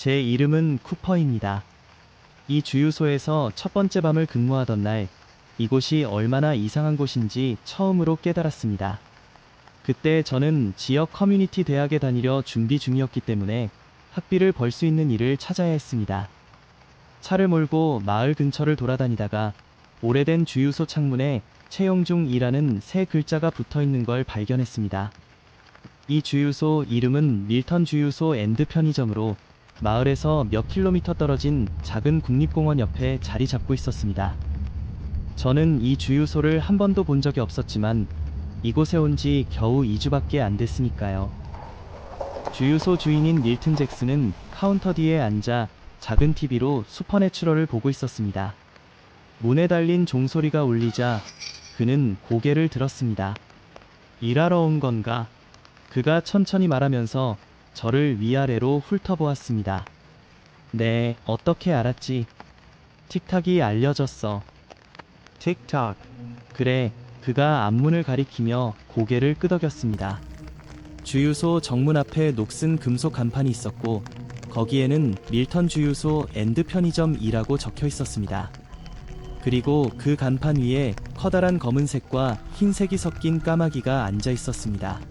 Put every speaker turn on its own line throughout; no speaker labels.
제 이름은 쿠퍼입니다. 이 주유소에서 첫 번째 밤을 근무하던 날, 이곳이 얼마나 이상한 곳인지 처음으로 깨달았습니다. 그때 저는 지역 커뮤니티 대학에 다니려 준비 중이었기 때문에 학비를 벌 수 있는 일을 찾아야 했습니다. 차를 몰고 마을 근처를 돌아다니다가 오래된 주유소 창문에 채용 중이라는 세 글자가 붙어 있는 걸 발견했습니다. 이 주유소 이름은 밀턴 주유소 앤드 편의점으로 마을에서 몇 킬로미터 떨어진 작은 국립공원 옆에 자리 잡고 있었습니다. 저는 이 주유소를 한 번도 본 적이 없었지만 이곳에 온 지 겨우 2주밖에 안 됐으니까요. 주유소 주인인 밀튼 잭슨은 카운터 뒤에 앉아 작은 TV로 슈퍼내추럴을 보고 있었습니다. 문에 달린 종소리가 울리자 그는 고개를 들었습니다. 일하러 온 건가? 그가 천천히 말하면서 저를 위아래로 훑어보았습니다. 네, 어떻게 알았지? 틱탁이 알려줬어.
틱탁.
그래, 그가 앞문을 가리키며 고개를 끄덕였습니다. 주유소 정문 앞에 녹슨 금속 간판이 있었고 거기에는 밀턴 주유소 앤드 편의점이라고 적혀 있었습니다. 그리고 그 간판 위에 커다란 검은색과 흰색이 섞인 까마귀가 앉아 있었습니다.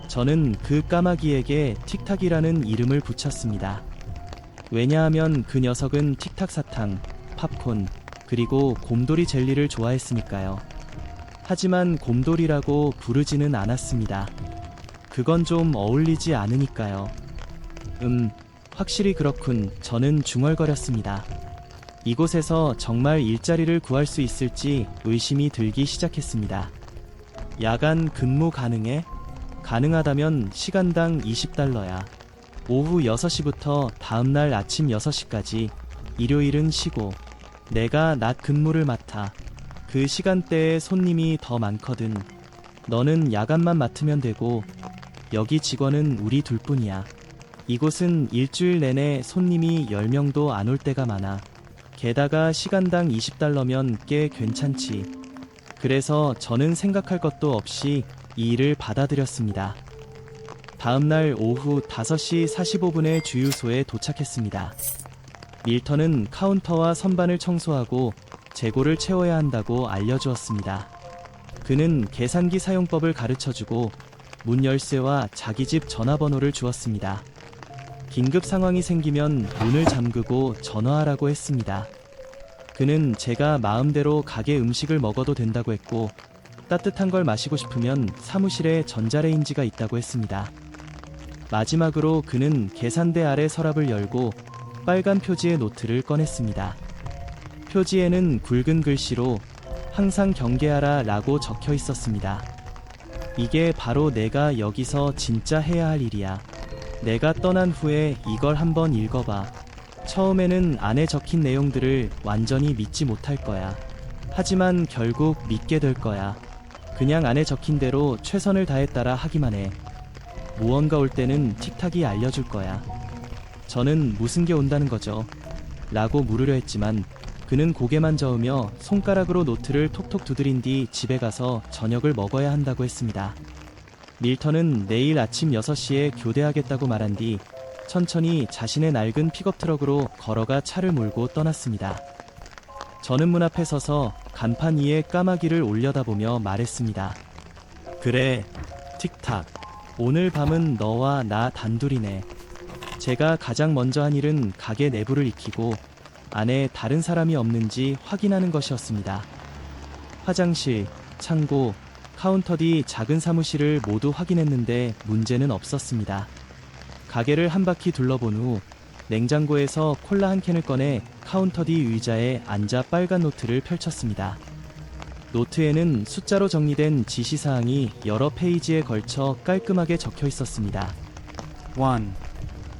저는 그 까마귀에게 틱탁이라는 이름을 붙였습니다. 왜냐하면 그 녀석은 틱탁 사탕, 팝콘, 그리고 곰돌이 젤리를 좋아했으니까요. 하지만 곰돌이라고 부르지는 않았습니다. 그건 좀 어울리지 않으니까요. 확실히 그렇군. 저는 중얼거렸습니다. 이곳에서 정말 일자리를 구할 수 있을지 의심이 들기 시작했습니다. 야간 근무 가능해? 가능하다면 시간당 $20야. 오후 6시부터 다음날 아침 6시까지, 일요일은 쉬고, 내가 낮 근무를 맡아. 그 시간대에 손님이 더 많거든. 너는 야간만 맡으면 되고, 여기 직원은 우리 둘뿐이야. 이곳은 일주일 내내 손님이 10명도 안 올 때가 많아. 게다가 시간당 $20면 꽤 괜찮지. 그래서 저는 생각할 것도 없이 이 일을 받아들였습니다. 다음날 오후 5시 45분에 주유소에 도착했습니다. 밀턴은 카운터와 선반을 청소하고 재고를 채워야 한다고 알려주었습니다. 그는 계산기 사용법을 가르쳐주고 문 열쇠와 자기 집 전화번호를 주었습니다. 긴급 상황이 생기면 문을 잠그고 전화하라고 했습니다. 그는 제가 마음대로 가게 음식을 먹어도 된다고 했고 따뜻한 걸 마시고 싶으면 사무실에 전자레인지가 있다고 했습니다. 마지막으로 그는 계산대 아래 서랍을 열고 빨간 표지의 노트를 꺼냈습니다. 표지에는 굵은 글씨로 항상 경계하라 라고 적혀 있었습니다. 이게 바로 내가 여기서 진짜 해야 할 일이야. 내가 떠난 후에 이걸 한번 읽어봐. 처음에는 안에 적힌 내용들을 완전히 믿지 못할 거야. 하지만 결국 믿게 될 거야. 그냥 안에 적힌 대로 최선을 다했다라 하기만 해. 무언가 올 때는 틱탁이 알려줄 거야. 저는 무슨 게 온다는 거죠? 라고 물으려 했지만 그는 고개만 저으며 손가락으로 노트를 톡톡 두드린 뒤 집에 가서 저녁을 먹어야 한다고 했습니다. 밀턴은 내일 아침 6시에 교대하겠다고 말한 뒤 천천히 자신의 낡은 픽업 트럭으로 걸어가 차를 몰고 떠났습니다. 저는 문 앞에 서서 간판 위에 까마귀를 올려다보며 말했습니다. 그래, 틱탁. 오늘 밤은 너와 나 단둘이네. 제가 가장 먼저 한 일은 가게 내부를 익히고 안에 다른 사람이 없는지 확인하는 것이었습니다. 화장실, 창고, 카운터 뒤 작은 사무실을 모두 확인했는데 문제는 없었습니다. 가게를 한 바퀴 둘러본 후 냉장고에서 콜라 한 캔을 꺼내 카운터 뒤 의자에 앉아 빨간 노트를 펼쳤습니다. 노트에는 숫자로 정리된 지시사항이 여러 페이지에 걸쳐 깔끔하게 적혀 있었습니다.
1.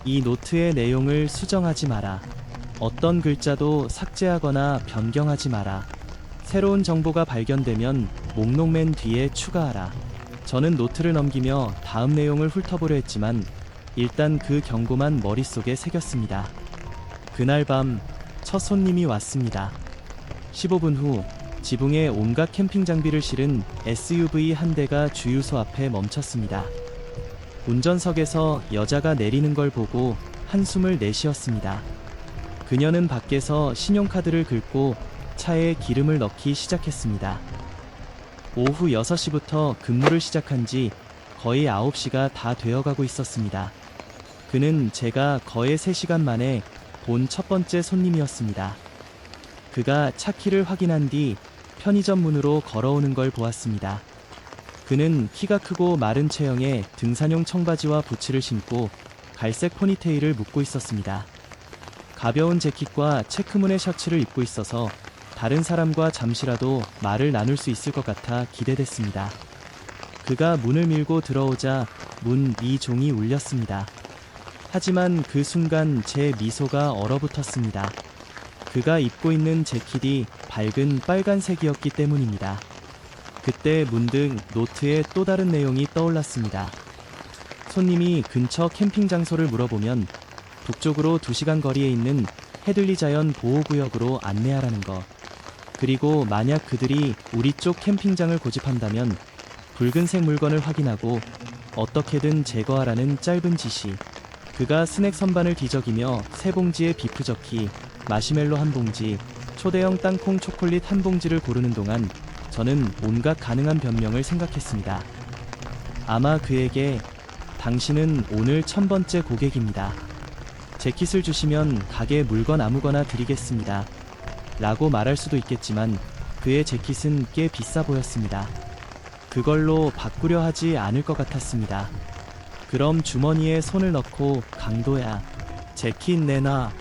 이 노트의 내용을 수정하지 마라. 어떤 글자도 삭제하거나 변경하지 마라. 새로운 정보가 발견되면 목록 맨 뒤에 추가하라. 저는 노트를 넘기며 다음 내용을 훑어보려 했지만 일단 그 경고만 머릿속에 새겼습니다. 그날 밤 첫 손님이 왔습니다. 15분 후 지붕에 온갖 캠핑 장비를 실은 SUV 한 대가 주유소 앞에 멈췄습니다. 운전석에서 여자가 내리는 걸 보고 한숨을 내쉬었습니다. 그녀는 밖에서 신용카드를 긁고 차에 기름을 넣기 시작했습니다. 오후 6시부터 근무를 시작한 지 거의 9시가 다 되어가고 있었습니다. 그는 제가 거의 3시간 만에 본 첫 번째 손님이었습니다. 그가 차 키를 확인한 뒤 편의점 문으로 걸어오는 걸 보았습니다. 그는 키가 크고 마른 체형에 등산용 청바지와 부츠를 신고 갈색 포니테일을 묶고 있었습니다. 가벼운 재킷과 체크무늬 셔츠를 입고 있어서 다른 사람과 잠시라도 말을 나눌 수 있을 것 같아 기대됐습니다. 그가 문을 밀고 들어오자 문 위 종이 울렸습니다. 하지만 그 순간 제 미소가 얼어붙었습니다. 그가 입고 있는 재킷이 밝은 빨간색이었기 때문입니다. 그때 문득 노트에 또 다른 내용이 떠올랐습니다. 손님이 근처 캠핑 장소를 물어보면 북쪽으로 2시간 거리에 있는 헤들리 자연 보호구역으로 안내하라는 것. 그리고 만약 그들이 우리 쪽 캠핑장을 고집한다면 붉은색 물건을 확인하고 어떻게든 제거하라는 짧은 지시. 그가 스낵 선반을 뒤적이며 3봉지의 비프 저키, 마시멜로 1봉지, 초대형 땅콩 초콜릿 1봉지를 고르는 동안 저는 온갖 가능한 변명을 생각했습니다. 아마 그에게 당신은 오늘 1000번째 고객입니다. 재킷을 주시면 가게 물건 아무거나 드리겠습니다. 라고 말할 수도 있겠지만 그의 재킷은 꽤 비싸 보였습니다. 그걸로 바꾸려 하지 않을 것 같았습니다. 그럼 주머니에 손을 넣고 강도야, 재킷 내놔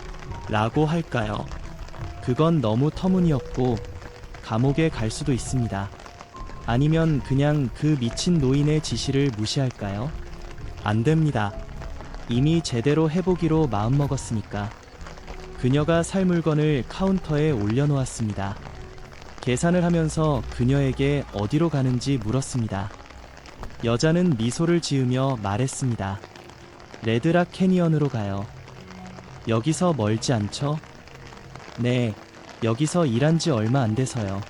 라고 할까요? 그건 너무 터무니없고 감옥에 갈 수도 있습니다. 아니면 그냥 그 미친 노인의 지시를 무시할까요? 안 됩니다. 이미 제대로 해보기로 마음먹었으니까. 그녀가 살 물건을 카운터에 올려놓았습니다. 계산을 하면서 그녀에게 어디로 가는지 물었습니다. 여자는 미소를 지으며 말했습니다. 레드락 캐니언으로 가요. 여기서 멀지 않죠? 네, 여기서 일한 지 얼마 안 돼서요.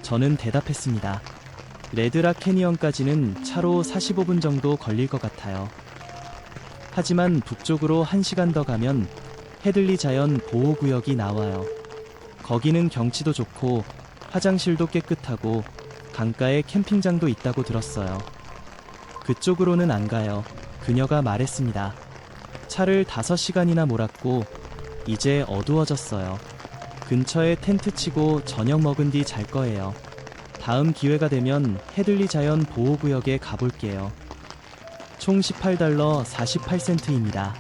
저는 대답했습니다. 레드락 캐니언까지는 차로 45분 정도 걸릴 것 같아요. 하지만 북쪽으로 1시간 더 가면 헤들리 자연 보호구역이 나와요. 거기는 경치도 좋고 화장실도 깨끗하고 강가에 캠핑장도 있다고 들었어요. 그쪽으로는 안 가요. 그녀가 말했습니다. 차를 5시간이나 몰았고 이제 어두워졌어요. 근처에 텐트 치고 저녁 먹은 뒤 잘 거예요. 다음 기회가 되면 헤들리 자연 보호구역에 가볼게요. 총 $18 48센트입니다.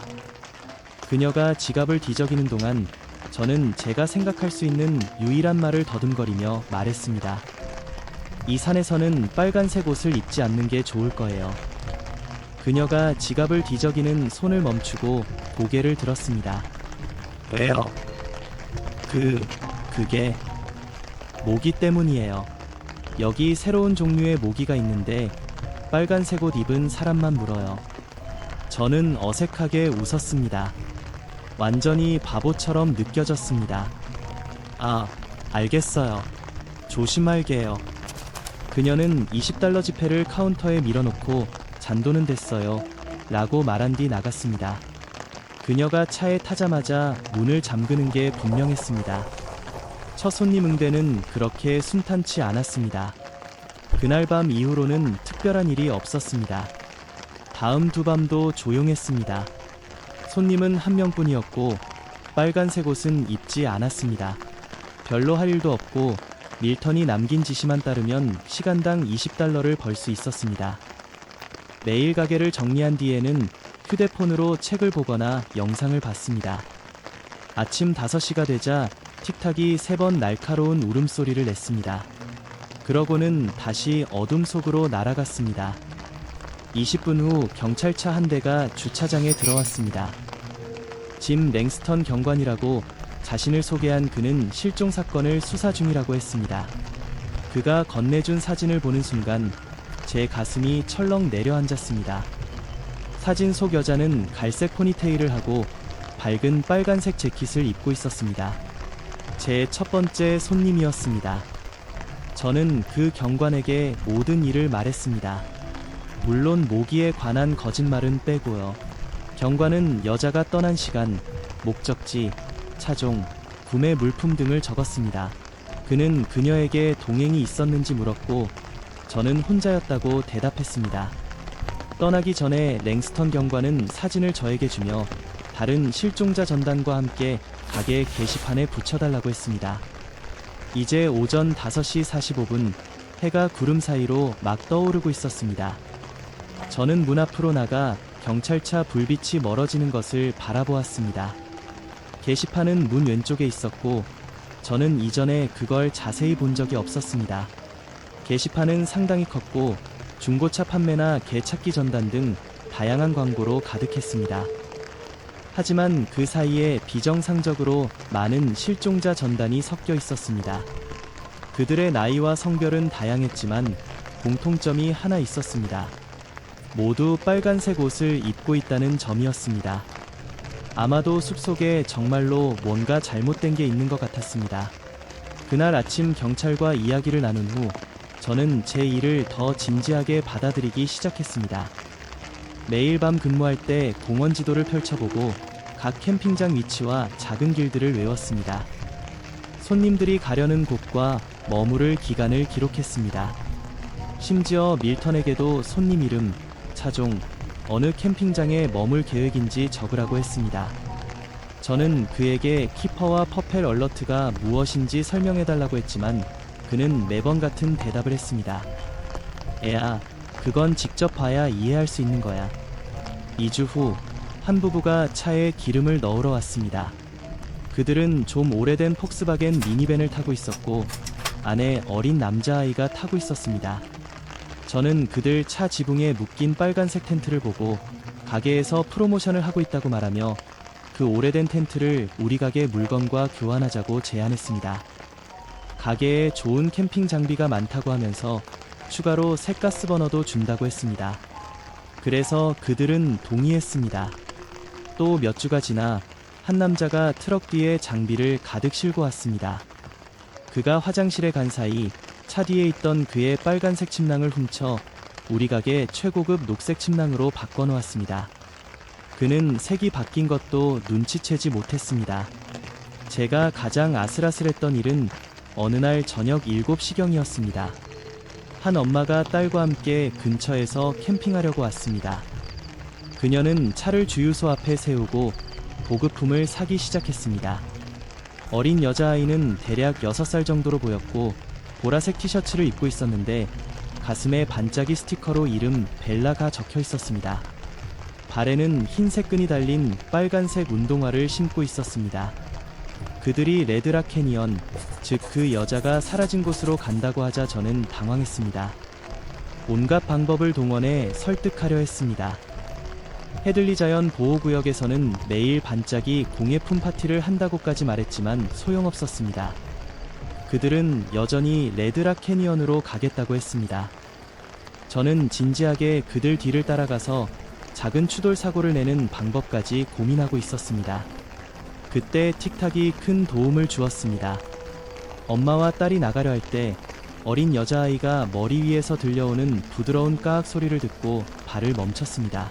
그녀가 지갑을 뒤적이는 동안 저는 제가 생각할 수 있는 유일한 말을 더듬거리며 말했습니다. 이 산에서는 빨간색 옷을 입지 않는 게 좋을 거예요. 그녀가 지갑을 뒤적이는 손을 멈추고 고개를 들었습니다. 왜요? 그게 모기 때문이에요. 여기 새로운 종류의 모기가 있는데 빨간색 옷 입은 사람만 물어요. 저는 어색하게 웃었습니다. 완전히 바보처럼 느껴졌습니다. 아, 알겠어요. 조심할게요. 그녀는 $20 지폐를 카운터에 밀어놓고 잔돈은 됐어요. 라고 말한 뒤 나갔습니다. 그녀가 차에 타자마자 문을 잠그는 게 분명했습니다. 첫 손님 응대는 그렇게 순탄치 않았습니다. 그날 밤 이후로는 특별한 일이 없었습니다. 다음 두 밤도 조용했습니다. 손님은 한 명뿐이었고 빨간색 옷은 입지 않았습니다. 별로 할 일도 없고 밀턴이 남긴 지시만 따르면 시간당 $20를 벌 수 있었습니다. 매일 가게를 정리한 뒤에는 휴대폰으로 책을 보거나 영상을 봤습니다. 아침 5시가 되자 틱탁이 3번 날카로운 울음소리를 냈습니다. 그러고는 다시 어둠 속으로 날아갔습니다. 20분 후 경찰차 한 대가 주차장에 들어왔습니다. 짐 랭스턴 경관이라고 자신을 소개한 그는 실종 사건을 수사 중이라고 했습니다. 그가 건네준 사진을 보는 순간 제 가슴이 철렁 내려앉았습니다. 사진 속 여자는 갈색 포니테일을 하고 밝은 빨간색 재킷을 입고 있었습니다. 제 첫 번째 손님이었습니다. 저는 그 경관에게 모든 일을 말했습니다. 물론 모기에 관한 거짓말은 빼고요. 경과는 여자가 떠난 시간, 목적지, 차종, 구매 물품 등을 적었습니다. 그는 그녀에게 동행이 있었는지 물었고 저는 혼자였다고 대답했습니다. 떠나기 전에 랭스턴 경관은 사진을 저에게 주며 다른 실종자 전단과 함께 가게 게시판에 붙여달라고 했습니다. 이제 오전 5시 45분, 해가 구름 사이로 막 떠오르고 있었습니다. 저는 문 앞으로 나가 경찰차 불빛이 멀어지는 것을 바라보았습니다. 게시판은 문 왼쪽에 있었고 저는 이전에 그걸 자세히 본 적이 없었습니다. 게시판은 상당히 컸고 중고차 판매나 개 찾기 전단 등 다양한 광고로 가득했습니다. 하지만 그 사이에 비정상적으로 많은 실종자 전단이 섞여 있었습니다. 그들의 나이와 성별은 다양했지만 공통점이 하나 있었습니다. 모두 빨간색 옷을 입고 있다는 점이었습니다. 아마도 숲속에 정말로 뭔가 잘못된 게 있는 것 같았습니다. 그날 아침 경찰과 이야기를 나눈 후 저는 제 일을 더 진지하게 받아들이기 시작했습니다. 매일 밤 근무할 때 공원 지도를 펼쳐보고 각 캠핑장 위치와 작은 길들을 외웠습니다. 손님들이 가려는 곳과 머무를 기간을 기록했습니다. 심지어 밀턴에게도 손님 이름, 차종, 어느 캠핑장에 머물 계획인지 적으라고 했습니다. 저는 그에게 키퍼와 퍼펠 얼러트가 무엇인지 설명해달라고 했지만 그는 매번 같은 대답을 했습니다. 애야, 그건 직접 봐야 이해할 수 있는 거야. 2주 후, 한 부부가 차에 기름을 넣으러 왔습니다. 그들은 좀 오래된 폭스바겐 미니밴을 타고 있었고 안에 어린 남자아이가 타고 있었습니다. 저는 그들 차 지붕에 묶인 빨간색 텐트를 보고 가게에서 프로모션을 하고 있다고 말하며 그 오래된 텐트를 우리 가게 물건과 교환하자고 제안했습니다. 가게에 좋은 캠핑 장비가 많다고 하면서 추가로 색가스 버너도 준다고 했습니다. 그래서 그들은 동의했습니다. 또 몇 주가 지나 한 남자가 트럭 뒤에 장비를 가득 싣고 왔습니다. 그가 화장실에 간 사이 차 뒤에 있던 그의 빨간색 침낭을 훔쳐 우리 가게 최고급 녹색 침낭으로 바꿔놓았습니다. 그는 색이 바뀐 것도 눈치채지 못했습니다. 제가 가장 아슬아슬했던 일은 어느 날 저녁 7시경이었습니다. 한 엄마가 딸과 함께 근처에서 캠핑하려고 왔습니다. 그녀는 차를 주유소 앞에 세우고 보급품을 사기 시작했습니다. 어린 여자아이는 대략 6살 정도로 보였고 보라색 티셔츠를 입고 있었는데 가슴에 반짝이 스티커로 이름 벨라가 적혀 있었습니다. 발에는 흰색 끈이 달린 빨간색 운동화를 신고 있었습니다. 그들이 레드락 캐니언, 즉 그 여자가 사라진 곳으로 간다고 하자 저는 당황했습니다. 온갖 방법을 동원해 설득하려 했습니다. 헤들리 자연 보호구역에서는 매일 반짝이 공예품 파티를 한다고까지 말했지만 소용없었습니다. 그들은 여전히 레드락 캐니언으로 가겠다고 했습니다. 저는 진지하게 그들 뒤를 따라가서 작은 추돌 사고를 내는 방법까지 고민하고 있었습니다. 그때 틱탁이 큰 도움을 주었습니다. 엄마와 딸이 나가려 할 때 어린 여자아이가 머리 위에서 들려오는 부드러운 까악 소리를 듣고 발을 멈췄습니다.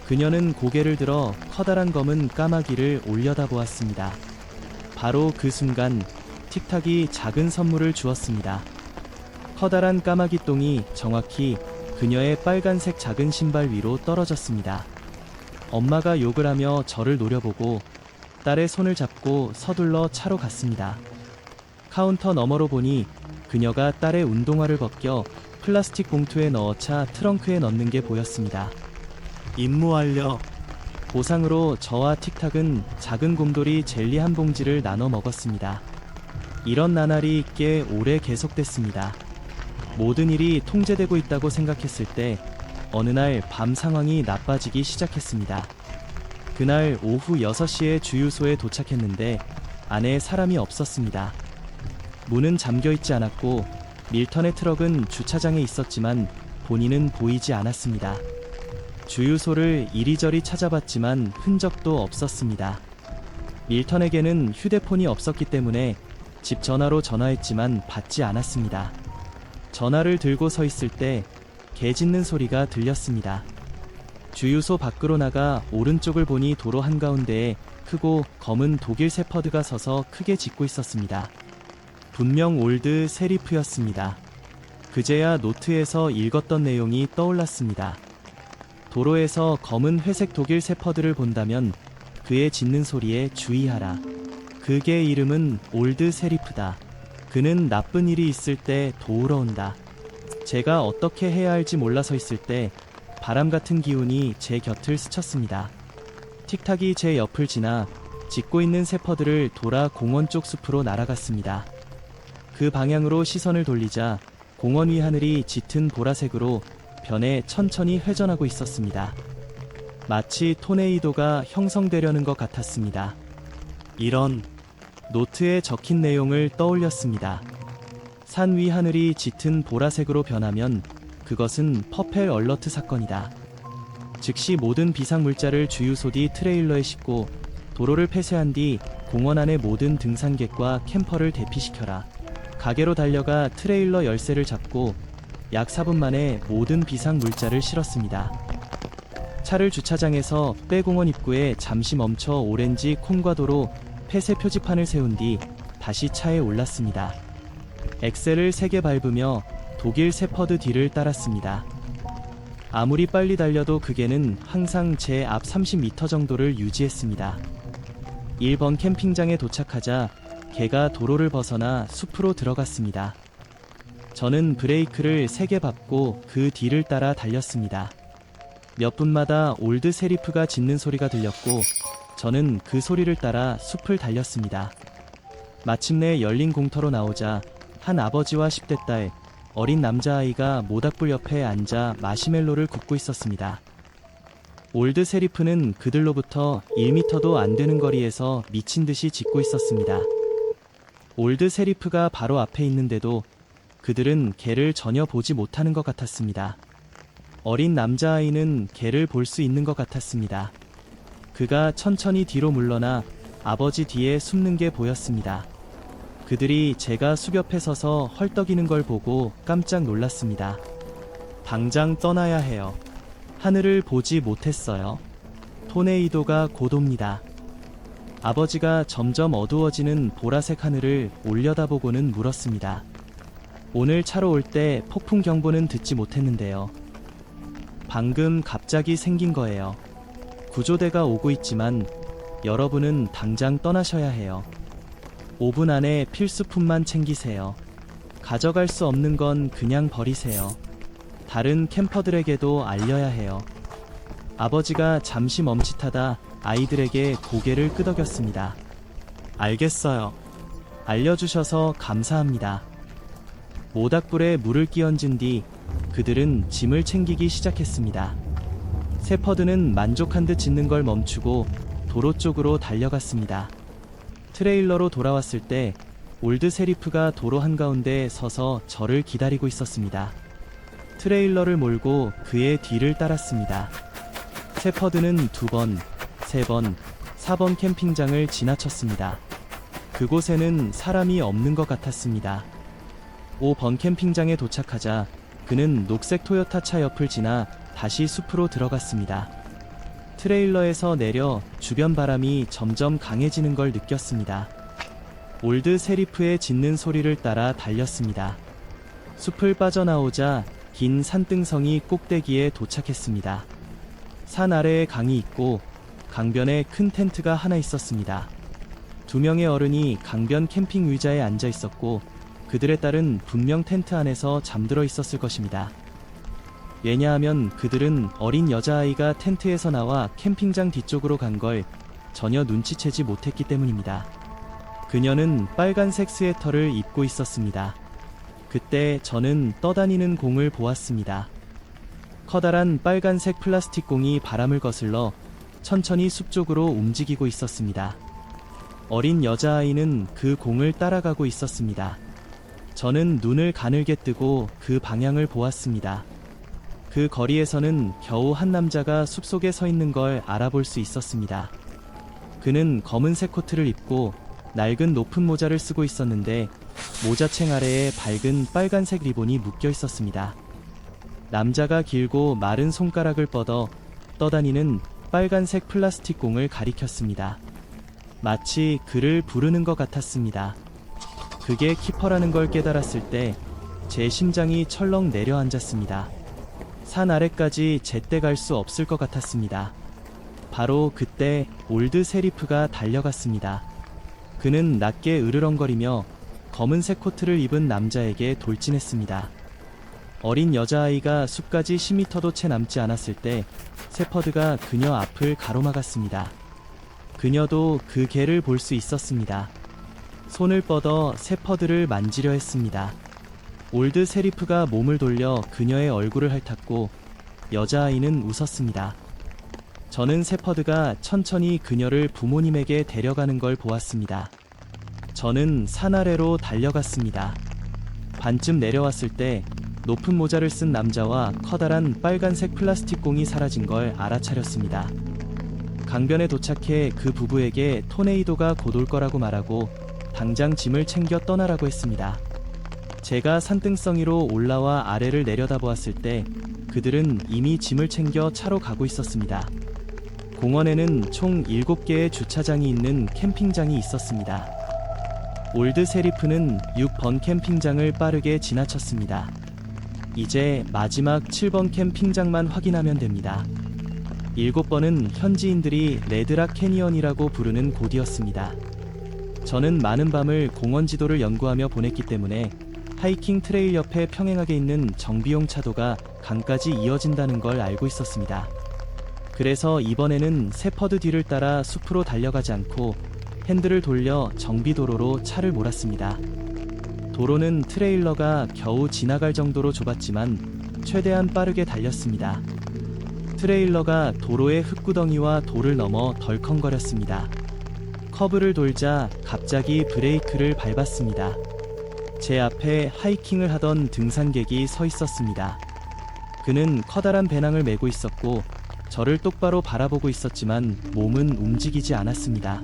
그녀는 고개를 들어 커다란 검은 까마귀를 올려다보았습니다. 바로 그 순간 틱탁이 작은 선물을 주었습니다. 커다란 까마귀 똥이 정확히 그녀의 빨간색 작은 신발 위로 떨어졌습니다. 엄마가 욕을 하며 저를 노려보고 딸의 손을 잡고 서둘러 차로 갔습니다. 카운터 너머로 보니 그녀가 딸의 운동화를 벗겨 플라스틱 봉투에 넣어 차 트렁크에 넣는 게 보였습니다. 임무 완료. 보상으로 저와 틱탁은 작은 곰돌이 젤리 한 봉지를 나눠 먹었습니다. 이런 나날이 꽤 오래 계속됐습니다. 모든 일이 통제되고 있다고 생각했을 때 어느 날 밤 상황이 나빠지기 시작했습니다. 그날 오후 6시에 주유소에 도착했는데 안에 사람이 없었습니다. 문은 잠겨 있지 않았고 밀턴의 트럭은 주차장에 있었지만 본인은 보이지 않았습니다. 주유소를 이리저리 찾아봤지만 흔적도 없었습니다. 밀턴에게는 휴대폰이 없었기 때문에 집 전화로 전화했지만 받지 않았습니다. 전화를 들고 서 있을 때 개 짖는 소리가 들렸습니다. 주유소 밖으로 나가 오른쪽을 보니 도로 한가운데에 크고 검은 독일 세퍼드가 서서 크게 짖고 있었습니다. 분명 올드 세리프였습니다. 그제야 노트에서 읽었던 내용이 떠올랐습니다. 도로에서 검은 회색 독일 세퍼드를 본다면 그의 짖는 소리에 주의하라. 그의 이름은 올드 세리프다. 그는 나쁜 일이 있을 때 도우러 온다. 제가 어떻게 해야 할지 몰라서 있을 때 바람 같은 기운이 제 곁을 스쳤습니다. 틱탁이 제 옆을 지나 짖고 있는 세퍼드를 돌아 공원 쪽 숲으로 날아갔습니다. 그 방향으로 시선을 돌리자 공원 위 하늘이 짙은 보라색으로 변해 천천히 회전하고 있었습니다. 마치 토네이도가 형성되려는 것 같았습니다. 이런 노트에 적힌 내용을 떠올렸습니다. 산 위 하늘이 짙은 보라색으로 변하면 그것은 퍼펠 얼러트 사건이다. 즉시 모든 비상물자를 주유소 뒤 트레일러에 싣고 도로를 폐쇄한 뒤 공원 안의 모든 등산객과 캠퍼를 대피시켜라. 가게로 달려가 트레일러 열쇠를 잡고 약 4분 만에 모든 비상물자를 실었습니다. 차를 주차장에서 빼공원 입구에 잠시 멈춰 오렌지 콩과도로 폐쇄 표지판을 세운 뒤 다시 차에 올랐습니다. 엑셀을 3개 밟으며 독일 세퍼드 뒤를 따랐습니다. 아무리 빨리 달려도 그게는 항상 제 앞 30m 정도를 유지했습니다. 1번 캠핑장에 도착하자 개가 도로를 벗어나 숲으로 들어갔습니다. 저는 브레이크를 3개 밟고 그 뒤를 따라 달렸습니다. 몇 분마다 올드 세리프가 짖는 소리가 들렸고 저는 그 소리를 따라 숲을 달렸습니다. 마침내 열린 공터로 나오자 한 아버지와 10대 딸, 어린 남자아이가 모닥불 옆에 앉아 마시멜로를 굽고 있었습니다. 올드 세리프는 그들로부터 1m도 안 되는 거리에서 미친 듯이 짖고 있었습니다. 올드 세리프가 바로 앞에 있는데도 그들은 개를 전혀 보지 못하는 것 같았습니다. 어린 남자아이는 개를 볼 수 있는 것 같았습니다. 그가 천천히 뒤로 물러나 아버지 뒤에 숨는 게 보였습니다. 그들이 제가 숲 옆에 서서 헐떡이는 걸 보고 깜짝 놀랐습니다. 당장 떠나야 해요. 하늘을 보지 못했어요. 토네이도가 곧 옵니다. 아버지가 점점 어두워지는 보라색 하늘을 올려다보고는 물었습니다. 오늘 차로 올 때 폭풍 경보는 듣지 못했는데요. 방금 갑자기 생긴 거예요. 구조대가 오고 있지만 여러분은 당장 떠나셔야 해요. 5분 안에 필수품만 챙기세요. 가져갈 수 없는 건 그냥 버리세요. 다른 캠퍼들에게도 알려야 해요. 아버지가 잠시 멈칫하다 아이들에게 고개를 끄덕였습니다. 알겠어요. 알려주셔서 감사합니다. 모닥불에 물을 끼얹은 뒤 그들은 짐을 챙기기 시작했습니다. 세퍼드는 만족한 듯 짖는 걸 멈추고 도로 쪽으로 달려갔습니다. 트레일러로 돌아왔을 때 올드 세리프가 도로 한가운데 서서 저를 기다리고 있었습니다. 트레일러를 몰고 그의 뒤를 따랐습니다. 세퍼드는 2번, 3번, 4번 캠핑장을 지나쳤습니다. 그곳에는 사람이 없는 것 같았습니다. 5번 캠핑장에 도착하자 그는 녹색 토요타 차 옆을 지나 다시 숲으로 들어갔습니다. 트레일러에서 내려 주변 바람이 점점 강해지는 걸 느꼈습니다. 올드 세리프의 짖는 소리를 따라 달렸습니다. 숲을 빠져나오자 긴 산등성이 꼭대기에 도착했습니다. 산 아래에 강이 있고 강변에 큰 텐트가 하나 있었습니다. 2명의 어른이 강변 캠핑 의자에 앉아 있었고 그들의 딸은 분명 텐트 안에서 잠들어 있었을 것입니다. 왜냐하면 그들은 어린 여자아이가 텐트에서 나와 캠핑장 뒤쪽으로 간 걸 전혀 눈치채지 못했기 때문입니다. 그녀는 빨간색 스웨터를 입고 있었습니다. 그때 저는 떠다니는 공을 보았습니다. 커다란 빨간색 플라스틱 공이 바람을 거슬러 천천히 숲 쪽으로 움직이고 있었습니다. 어린 여자아이는 그 공을 따라가고 있었습니다. 저는 눈을 가늘게 뜨고 그 방향을 보았습니다. 그 거리에서는 겨우 한 남자가 숲속에 서 있는 걸 알아볼 수 있었습니다. 그는 검은색 코트를 입고 낡은 높은 모자를 쓰고 있었는데 모자챙 아래에 밝은 빨간색 리본이 묶여 있었습니다. 남자가 길고 마른 손가락을 뻗어 떠다니는 빨간색 플라스틱 공을 가리켰습니다. 마치 그를 부르는 것 같았습니다. 그게 키퍼라는 걸 깨달았을 때 제 심장이 철렁 내려앉았습니다. 산 아래까지 제때 갈 수 없을 것 같았습니다. 바로 그때 올드 세리프가 달려갔습니다. 그는 낮게 으르렁거리며 검은색 코트를 입은 남자에게 돌진했습니다. 어린 여자아이가 숲까지 10m도 채 남지 않았을 때 세퍼드가 그녀 앞을 가로막았습니다. 그녀도 그 개를 볼 수 있었습니다. 손을 뻗어 세퍼드를 만지려 했습니다. 올드 세리프가 몸을 돌려 그녀의 얼굴을 핥았고 여자아이는 웃었습니다. 저는 세퍼드가 천천히 그녀를 부모님에게 데려가는 걸 보았습니다. 저는 산 아래로 달려갔습니다. 반쯤 내려왔을 때 높은 모자를 쓴 남자와 커다란 빨간색 플라스틱 공이 사라진 걸 알아차렸습니다. 강변에 도착해 그 부부에게 토네이도가 곧 올 거라고 말하고 당장 짐을 챙겨 떠나라고 했습니다. 제가 산등성이로 올라와 아래를 내려다보았을 때 그들은 이미 짐을 챙겨 차로 가고 있었습니다. 공원에는 총 7개의 주차장이 있는 캠핑장이 있었습니다. 올드 세리프는 6번 캠핑장을 빠르게 지나쳤습니다. 이제 마지막 7번 캠핑장만 확인하면 됩니다. 7번은 현지인들이 레드락 캐니언이라고 부르는 곳이었습니다. 저는 많은 밤을 공원 지도를 연구하며 보냈기 때문에 하이킹 트레일 옆에 평행하게 있는 정비용 차도가 강까지 이어진다는 걸 알고 있었습니다. 그래서 이번에는 세퍼드 뒤를 따라 숲으로 달려가지 않고 핸들을 돌려 정비도로로 차를 몰았습니다. 도로는 트레일러가 겨우 지나갈 정도로 좁았지만 최대한 빠르게 달렸습니다. 트레일러가 도로의 흙구덩이와 돌을 넘어 덜컹거렸습니다. 커브를 돌자 갑자기 브레이크를 밟았습니다. 제 앞에 하이킹을 하던 등산객이 서 있었습니다. 그는 커다란 배낭을 메고 있었고 저를 똑바로 바라보고 있었지만 몸은 움직이지 않았습니다.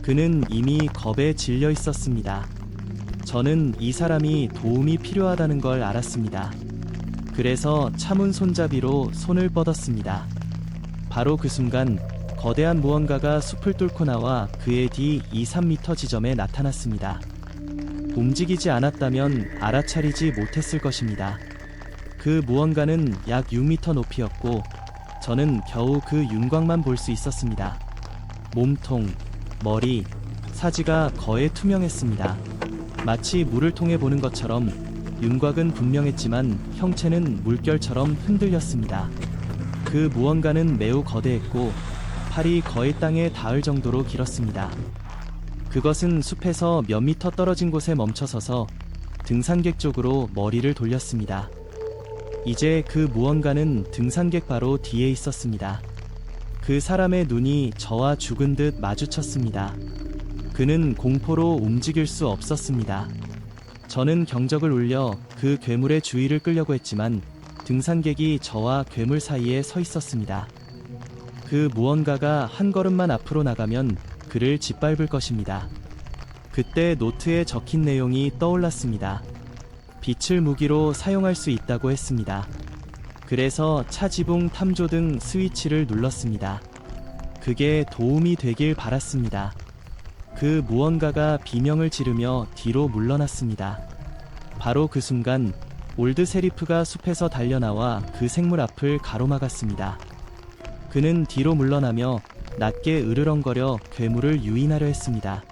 그는 이미 겁에 질려 있었습니다. 저는 이 사람이 도움이 필요하다는 걸 알았습니다. 그래서 차문 손잡이로 손을 뻗었습니다. 바로 그 순간 거대한 무언가가 숲을 뚫고 나와 그의 뒤 2-3m 지점에 나타났습니다. 움직이지 않았다면 알아차리지 못했을 것입니다. 그 무언가는 약 6m 높이였고 저는 겨우 그 윤곽만 볼 수 있었습니다. 몸통, 머리, 사지가 거의 투명했습니다. 마치 물을 통해 보는 것처럼 윤곽은 분명했지만 형체는 물결처럼 흔들렸습니다. 그 무언가는 매우 거대했고 팔이 거의 땅에 닿을 정도로 길었습니다. 그것은 숲에서 몇 미터 떨어진 곳에 멈춰서서 등산객 쪽으로 머리를 돌렸습니다. 이제 그 무언가는 등산객 바로 뒤에 있었습니다. 그 사람의 눈이 저와 죽은 듯 마주쳤습니다. 그는 공포로 움직일 수 없었습니다. 저는 경적을 울려 그 괴물의 주의를 끌려고 했지만 등산객이 저와 괴물 사이에 서 있었습니다. 그 무언가가 한 걸음만 앞으로 나가면 그를 짓밟을 것입니다. 그때 노트에 적힌 내용이 떠올랐습니다. 빛을 무기로 사용할 수 있다고 했습니다. 그래서 차 지붕 탐조 등 스위치를 눌렀습니다. 그게 도움이 되길 바랐습니다. 그 무언가가 비명을 지르며 뒤로 물러났습니다. 바로 그 순간 올드 세리프가 숲에서 달려나와 그 생물 앞을 가로막았습니다. 그는 뒤로 물러나며 낮게 으르렁거려 괴물을 유인하려 했습니다.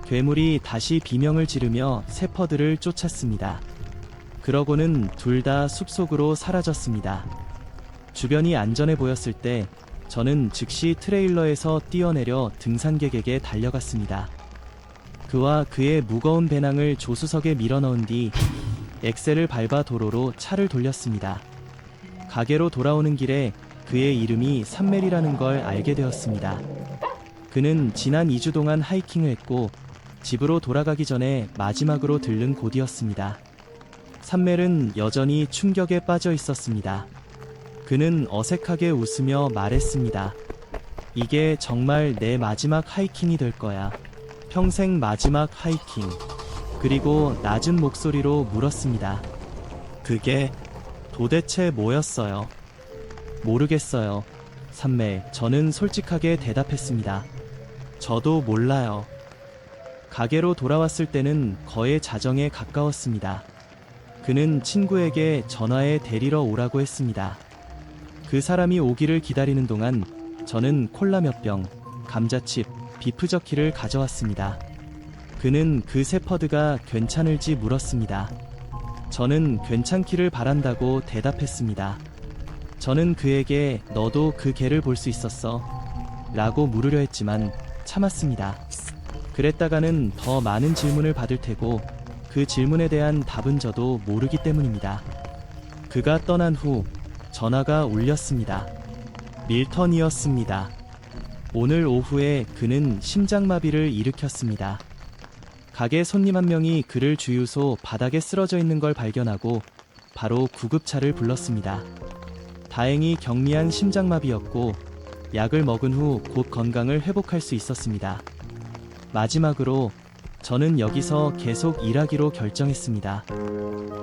괴물이 다시 비명을 지르며 세퍼드를 쫓았습니다. 그러고는 둘 다 숲속으로 사라졌습니다. 주변이 안전해 보였을 때 저는 즉시 트레일러에서 뛰어내려 등산객에게 달려갔습니다. 그와 그의 무거운 배낭을 조수석에 밀어넣은 뒤 엑셀을 밟아 도로로 차를 돌렸습니다. 가게로 돌아오는 길에 그의 이름이 산멜이라는 걸 알게 되었습니다. 그는 지난 2주 동안 하이킹을 했고 집으로 돌아가기 전에 마지막으로 들른 곳이었습니다. 산멜은 여전히 충격에 빠져 있었습니다. 그는 어색하게 웃으며 말했습니다. 이게 정말 내 마지막 하이킹이 될 거야. 평생 마지막 하이킹. 그리고 낮은 목소리로 물었습니다. 그게 도대체 뭐였어요? 모르겠어요. 삼매, 저는 솔직하게 대답했습니다. 저도 몰라요. 가게로 돌아왔을 때는 거의 자정에 가까웠습니다. 그는 친구에게 전화해 데리러 오라고 했습니다. 그 사람이 오기를 기다리는 동안 저는 콜라 몇 병, 감자칩, 비프 저키를 가져왔습니다. 그는 그 세퍼드가 괜찮을지 물었습니다. 저는 괜찮기를 바란다고 대답했습니다. 저는 그에게 너도 그 개를 볼 수 있었어? 라고 물으려 했지만 참았습니다. 그랬다가는 더 많은 질문을 받을 테고 그 질문에 대한 답은 저도 모르기 때문입니다. 그가 떠난 후 전화가 울렸습니다. 밀턴이었습니다. 오늘 오후에 그는 심장마비를 일으켰습니다. 가게 손님 한 명이 그를 주유소 바닥에 쓰러져 있는 걸 발견하고 바로 구급차를 불렀습니다. 다행히 경미한 심장마비였고 약을 먹은 후 곧 건강을 회복할 수 있었습니다. 마지막으로 저는 여기서 계속 일하기로 결정했습니다.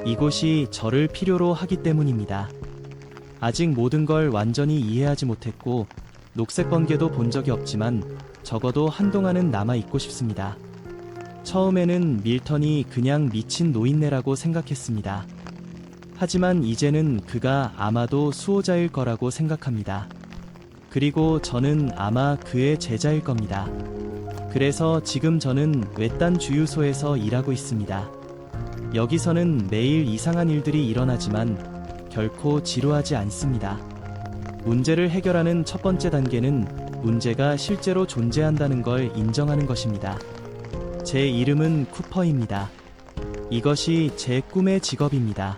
이곳이 저를 필요로 하기 때문입니다. 아직 모든 걸 완전히 이해하지 못했고 녹색 번개도 본 적이 없지만 적어도 한동안은 남아있고 싶습니다. 처음에는 밀턴이 그냥 미친 노인네라고 생각했습니다. 하지만 이제는 그가 아마도 수호자일 거라고 생각합니다. 그리고 저는 아마 그의 제자일 겁니다. 그래서 지금 저는 외딴 주유소에서 일하고 있습니다. 여기서는 매일 이상한 일들이 일어나지만 결코 지루하지 않습니다. 문제를 해결하는 첫 번째 단계는 문제가 실제로 존재한다는 걸 인정하는 것입니다. 제 이름은 쿠퍼입니다. 이것이 제 꿈의 직업입니다.